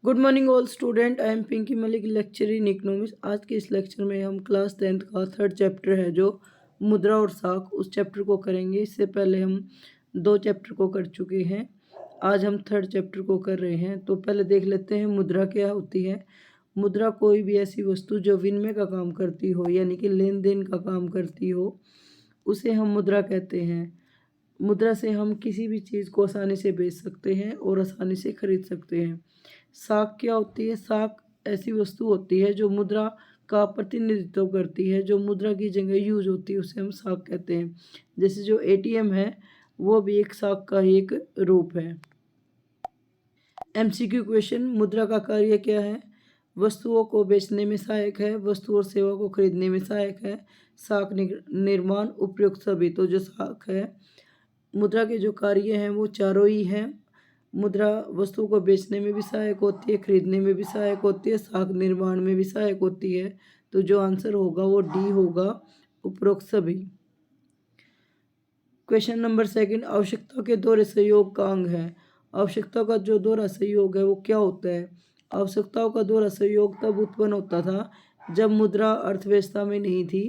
Good morning all student. I am Pinky Malik, lecture in economics. आज के इस लेक्चर में हम क्लास 10th का थर्ड चैप्टर है जो मुद्रा और साख, उस चैप्टर को करेंगे। इससे पहले हम दो चैप्टर को कर चुके हैं। आज हम थर्ड चैप्टर को कर रहे हैं। तो पहले देख लेते हैं मुद्रा क्या होती है। मुद्रा कोई भी ऐसी वस्तु जो विनिमय का काम करती हो, यानी कि लेन देन का काम करती हो, उसे हम मुद्रा कहते हैं। मुद्रा से हम किसी भी चीज़ को आसानी से बेच सकते हैं और आसानी से खरीद सकते हैं। साख क्या होती है? साख ऐसी वस्तु होती है जो मुद्रा का प्रतिनिधित्व करती है, जो मुद्रा की जगह यूज होती है, उसे हम साख कहते हैं। जैसे जो एटीएम है वो भी एक साख का ही एक रूप है। एमसीक्यू क्वेश्चन, मुद्रा का कार्य क्या है? वस्तुओं को बेचने में सहायक है, वस्तु और सेवा को खरीदने में सहायक है, साख निर्माण, उपयुक्त सभी। तो जो साख है, मुद्रा के जो कार्य हैं वो चारों ही हैं। मुद्रा वस्तु को बेचने में भी सहायक होती है, खरीदने में भी सहायक होती है, साख निर्माण में भी सहायक होती है। तो जो आंसर होगा वो डी होगा, उपरोक्त सभी। क्वेश्चन नंबर सेकंड, आवश्यकता के दोहरे सहयोग का अंग है। आवश्यकता का जो दोहरा सहयोग है वो क्या होता है? आवश्यकताओं का दोहरा सहयोग तब उत्पन्न होता था जब मुद्रा अर्थव्यवस्था में नहीं थी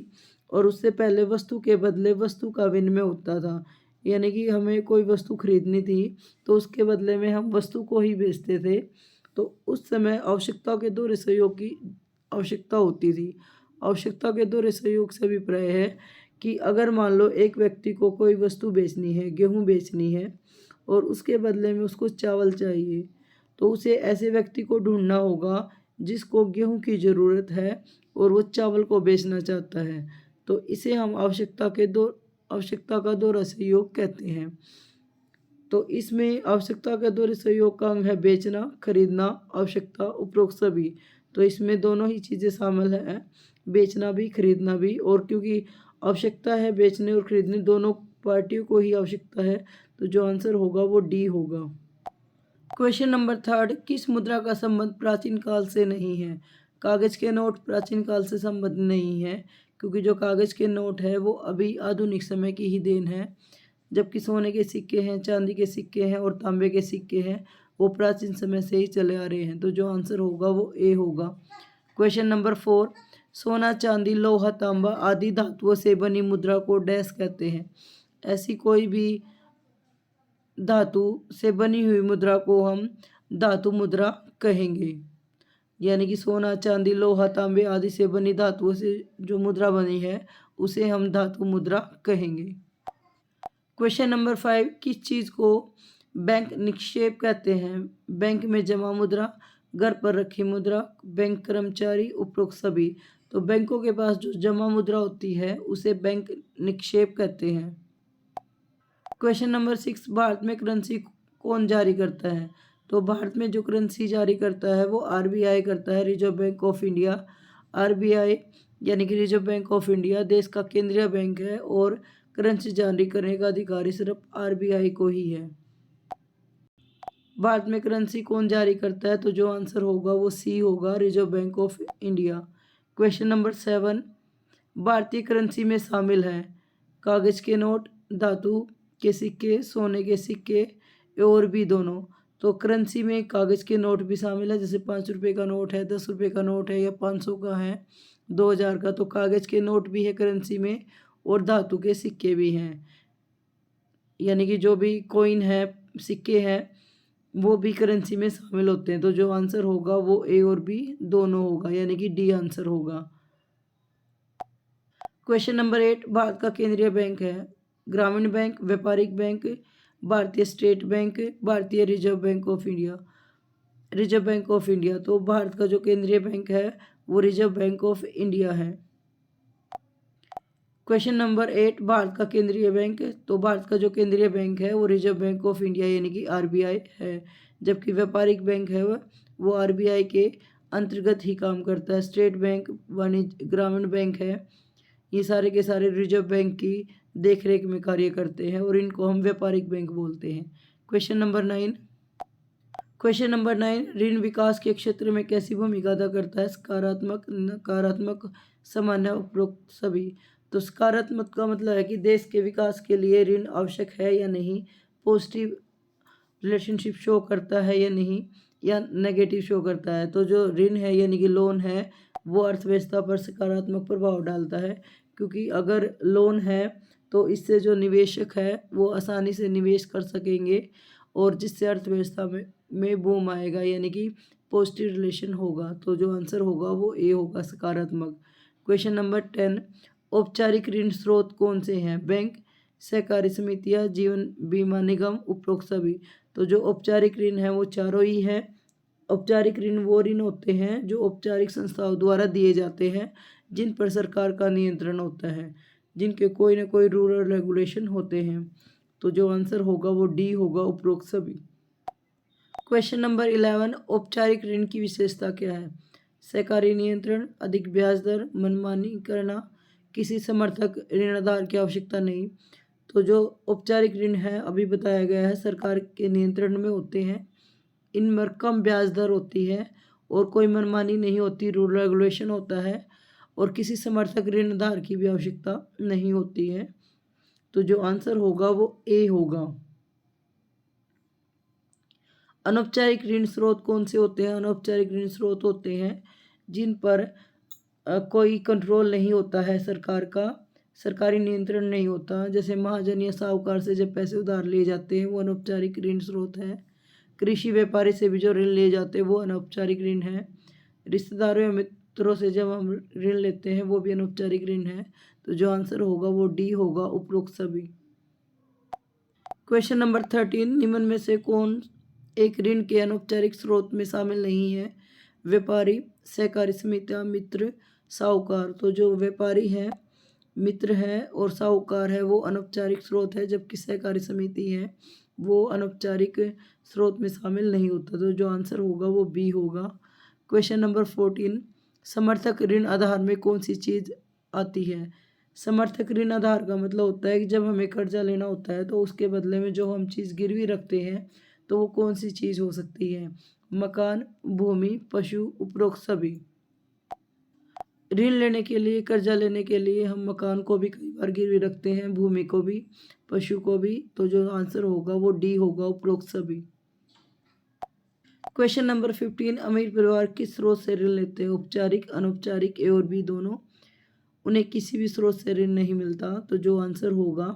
और उससे पहले वस्तु के बदले वस्तु का विनिमय होता था। यानी कि हमें कोई वस्तु खरीदनी थी तो उसके बदले में हम वस्तु को ही बेचते थे। तो उस समय आवश्यकता के दोहरे सहयोग की आवश्यकता होती थी। आवश्यकता के दोहरे सहयोग से अभिप्राय है कि अगर मान लो एक व्यक्ति को कोई वस्तु बेचनी है, गेहूं बेचनी है, और उसके बदले में उसको चावल चाहिए, तो उसे ऐसे व्यक्ति को ढूंढना होगा जिसको गेहूं की ज़रूरत है और वो चावल को बेचना चाहता है। तो इसे हम आवश्यकता का दोहरा सहयोग कहते हैं। तो इसमें आवश्यकता का दोहरे सहयोग का अंग है बेचना, खरीदना, आवश्यकता, उपरोक्त सभी। तो इसमें दोनों ही चीज़ें शामिल हैं, बेचना भी खरीदना भी। और क्योंकि आवश्यकता है बेचने और खरीदने, दोनों पार्टियों को ही आवश्यकता है, तो जो आंसर होगा वो डी होगा। क्वेश्चन नंबर थर्ड, किस मुद्रा का संबंध प्राचीन काल से नहीं है? कागज के नोट प्राचीन काल से संबंध नहीं है, क्योंकि जो कागज के नोट है वो अभी आधुनिक समय की ही देन है। जबकि सोने के सिक्के हैं, चांदी के सिक्के हैं और तांबे के सिक्के हैं, वो प्राचीन समय से ही चले आ रहे हैं। तो जो आंसर होगा वो ए होगा। क्वेश्चन नंबर फोर, सोना, चांदी, लोहा, तांबा आदि धातुओं से बनी मुद्रा को डैश कहते हैं। ऐसी कोई भी धातु से बनी हुई मुद्रा को हम धातु मुद्रा कहेंगे। यानी कि सोना, चांदी, लोहा, तांबे आदि से बनी धातुओं से जो मुद्रा बनी है उसे हम धातु मुद्रा कहेंगे। क्वेश्चन नंबर फाइव, किस चीज़ को बैंक निक्षेप कहते हैं? बैंक में जमा मुद्रा, घर पर रखी मुद्रा, बैंक कर्मचारी, उपरोक्त सभी। तो बैंकों के पास जो जमा मुद्रा होती है उसे बैंक निक्षेप कहते हैं। क्वेश्चन नंबर सिक्स, भारत में करेंसी कौन जारी करता है? तो भारत में जो करेंसी जारी करता है वो आरबीआई करता है, reserve bank of India. RBI यानी कि रिजर्व बैंक ऑफ इंडिया देश का केंद्रीय बैंक है और करेंसी जारी करने का अधिकार सिर्फ आरबीआई को ही है। भारत में करेंसी कौन जारी करता है? तो जो आंसर होगा वो सी होगा, reserve bank of India. Question number seven, भारतीय करेंसी में शामिल है कागज के नोट, धातु के सिक्के, सोने के सिक्के और भी दोनों। तो करेंसी में कागज के नोट भी शामिल है, जैसे 5 रुपये का नोट है, 10 रुपये का नोट है या 500 का है, 2000 का। तो कागज के नोट भी है करेंसी में और धातु के सिक्के भी हैं। यानी कि जो भी कॉइन है, सिक्के हैं, वो भी करेंसी में शामिल होते हैं। तो जो आंसर होगा वो ए और बी दोनों होगा, यानी कि डी आंसर होगा। क्वेश्चन नंबर एट, भारत का केंद्रीय बैंक है ग्रामीण बैंक, व्यापारिक बैंक, भारतीय स्टेट बैंक, भारतीय reserve bank of India. Reserve bank of India. तो भारत का जो केंद्रीय बैंक है वो रिजर्व बैंक ऑफ इंडिया है। क्वेश्चन नंबर एट, भारत का केंद्रीय बैंक, तो भारत का जो केंद्रीय बैंक है वो रिजर्व बैंक ऑफ इंडिया यानी कि आरबीआई है। जबकि व्यापारिक बैंक है वो आरबीआई के अंतर्गत ही काम करता है। स्टेट बैंक, वाणिज्य, ग्रामीण बैंक है, ये सारे के सारे रिजर्व बैंक की देखरेख में कार्य करते हैं और इनको हम व्यापारिक बैंक बोलते हैं। क्वेश्चन नंबर नाइन, ऋण विकास के क्षेत्र में कैसी भूमिका अदा करता है? सकारात्मक, नकारात्मक, सामान्य, उपरोक्त सभी। तो सकारात्मक का मतलब है कि देश के विकास के लिए ऋण आवश्यक है या नहीं, पॉजिटिव रिलेशनशिप शो करता है या नहीं, या नेगेटिव शो करता है। तो जो ऋण है यानी कि लोन है वो अर्थव्यवस्था पर सकारात्मक प्रभाव डालता है, क्योंकि अगर लोन है तो इससे जो निवेशक है वो आसानी से निवेश कर सकेंगे और जिससे अर्थव्यवस्था में बूम आएगा, यानी कि पॉजिटिव रिलेशन होगा। तो जो आंसर होगा वो ए होगा, सकारात्मक। क्वेश्चन नंबर 10, औपचारिक ऋण स्रोत कौन से हैं? बैंक, सहकारी समितियां, जीवन बीमा निगम, उपरोक्त सभी। तो जो औपचारिक ऋण है वो चारों ही है। औपचारिक ऋण वो ऋण होते हैं जो औपचारिक संस्थाओं द्वारा दिए जाते हैं, जिन पर सरकार का नियंत्रण होता है, जिनके कोई ना कोई रूल रेगुलेशन होते हैं। तो जो आंसर होगा वो डी होगा, उपरोक्त सभी। क्वेश्चन नंबर 11, औपचारिक ऋण की विशेषता क्या है? सहकारी नियंत्रण, अधिक ब्याज दर, मनमानी करना, किसी समर्थक ऋणाधार की आवश्यकता नहीं। तो जो औपचारिक ऋण है अभी बताया गया है सरकार के नियंत्रण में होते हैं, इनमें कम ब्याज दर होती है और कोई मनमानी नहीं होती, रूल रेगुलेशन होता है और किसी समर्थक ऋणधार की भी आवश्यकता नहीं होती है। तो जो आंसर होगा वो ए होगा। अनौपचारिक ऋण स्रोत कौन से होते हैं? अनौपचारिक ऋण स्रोत होते हैं जिन पर कोई कंट्रोल नहीं होता है सरकार का, सरकारी नियंत्रण नहीं होता। जैसे महाजन या साहूकार से जब पैसे उधार लिए जाते हैं वो अनौपचारिक ऋण स्रोत है। कृषि व्यापारी से भी जो ऋण लिए जाते हैं वो अनौपचारिक ऋण है। रिश्तेदारों या मित्रों से जब हम ऋण लेते हैं वो भी अनौपचारिक ऋण है। तो जो आंसर होगा वो डी होगा, उपरोक्त सभी। क्वेश्चन नंबर 13, निम्न में से कौन एक ऋण के अनौपचारिक स्रोत में शामिल नहीं है? व्यापारी, सहकारी समितियां, मित्र, साहूकार। तो जो व्यापारी है, मित्र है और साहूकार है वो अनौपचारिक स्रोत है, जबकि सहकारी समिति है वो अनौपचारिक स्रोत में शामिल नहीं होता। तो जो आंसर होगा वो बी होगा। क्वेश्चन नंबर 14, समर्थक ऋण आधार में कौन सी चीज़ आती है? समर्थक ऋण आधार का मतलब होता है कि जब हमें कर्जा लेना होता है तो उसके बदले में जो हम चीज़ गिरवी रखते हैं, तो वो कौन सी चीज़ हो सकती है? मकान, भूमि, पशु, उपरोक्त सभी। ऋण लेने के लिए, कर्जा लेने के लिए हम मकान को भी कई बार गिरवी रखते हैं, भूमि को भी, पशु को भी। तो जो आंसर होगा वो डी होगा, उपरोक्त सभी। क्वेश्चन नंबर 15, अमीर परिवार किस स्रोत से ऋण लेते हैं? औपचारिक, अनौपचारिक, ए और बी दोनों। उन्हें किसी भी स्रोत से ऋण नहीं मिलता। तो जो आंसर होगा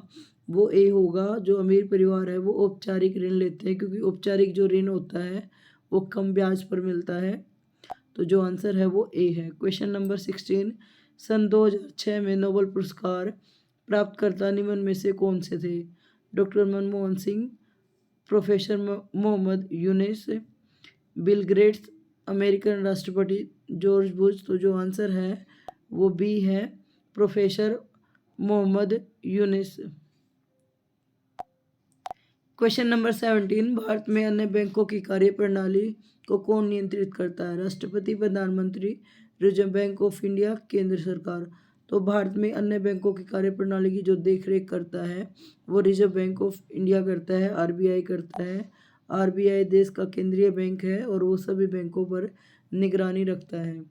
वो ए होगा। जो अमीर परिवार है वो औपचारिक ऋण लेते हैं, क्योंकि औपचारिक जो ऋण होता है वो कम ब्याज पर मिलता है। तो जो आंसर है वो ए है। क्वेश्चन नंबर 16, सन 2006 में नोबेल पुरस्कार प्राप्तकर्ता निम्न में से कौन से थे? Doctor Manmohan Singh, professor Mohammad Yunus, Bill Gates, American राष्ट्रपति जॉर्ज बुश। तो जो आंसर है वो बी है, professor Mohammad Yunus. Question number 17, Bharat में अन्य बैंकों की कार्यप्रणाली को कौन नियंत्रित करता है? राष्ट्रपति, प्रधानमंत्री, रिजर्व बैंक ऑफ इंडिया, केंद्र सरकार। तो भारत में अन्य बैंकों की कार्यप्रणाली की जो देखरेख करता है वो रिजर्व बैंक ऑफ इंडिया करता है, आरबीआई करता है। आरबीआई देश का केंद्रीय बैंक है और वो सभी बैंकों पर निगरानी रखता है,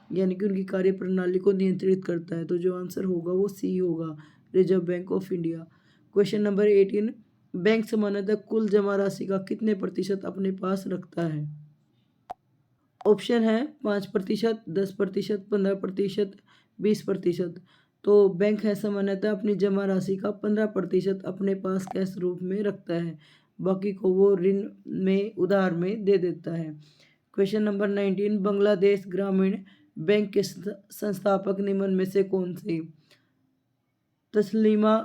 यानी कि उनकी कार्यप्रणाली को नियंत्रित करता है। तो जो आंसर होगा वो सी होगा, reserve bank of India. Question number 18, bank सामान्यतः कुल जमा राशि का कितने प्रतिशत अपने पास रखता है? ऑप्शन है 5%, 10%, 15%, 20%। तो बैंक है सामान्यतः अपनी जमा राशि का 15% अपने पास कैश रूप में रखता है, बाकी को वो ऋण में, उधार में दे देता है। क्वेश्चन नंबर 19, बांग्लादेश ग्रामीण बैंक के संस्थापक निम्न में से कौन से? तस्लीमा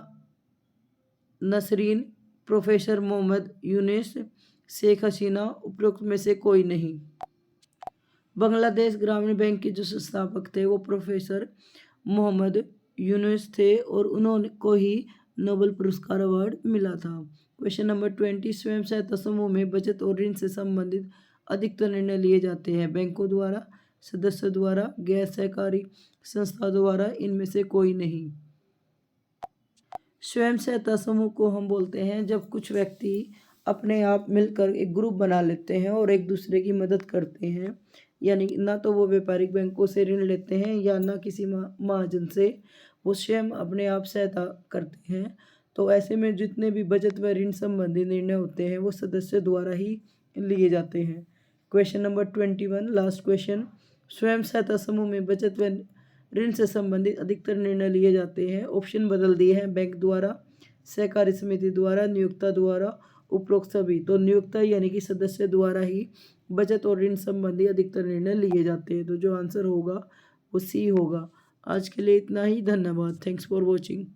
नसरीन, प्रोफेसर मोहम्मद यूनुस, शेख हसीना, उपरोक्त में से कोई नहीं। बांग्लादेश ग्रामीण बैंक के जो संस्थापक थे वो प्रोफेसर मोहम्मद यूनुस थे और उन्होंने को ही नोबेल पुरस्कार अवार्ड मिला था। क्वेश्चन नंबर 20, स्वयं सहायता समूह में बचत और ऋण से संबंधित अधिकतर निर्णय लिए जाते हैं बैंकों द्वारा, सदस्यों द्वारा, गैर सहकारी संस्था द्वारा, इनमें से कोई नहीं। स्वयं सहायता समूह को हम बोलते हैं जब कुछ व्यक्ति अपने आप मिलकर एक ग्रुप बना लेते हैं और एक दूसरे की मदद करते हैं, यानी ना तो वो व्यापारिक बैंकों से ऋण लेते हैं या ना किसी महाजन से, वो स्वयं अपने आप सहायता करते हैं। तो ऐसे में जितने भी बचत व ऋण संबंधी निर्णय होते हैं वो सदस्य द्वारा ही लिए जाते हैं। क्वेश्चन नंबर 21 लास्ट क्वेश्चन, स्वयं सहायता समूह में बचत व ऋण से संबंधित अधिकतर निर्णय लिए जाते हैं। ऑप्शन बदल दिए हैं, बैंक द्वारा, सहकारी समिति द्वारा, नियोक्ता द्वारा, उपरोक्त सभी। तो नियोक्ता यानी कि सदस्य द्वारा ही बचत और ऋण संबंधी अधिकतर निर्णय लिए जाते हैं। तो जो आंसर होगा वो सी होगा। आज के लिए इतना ही, धन्यवाद। Thanks for watching.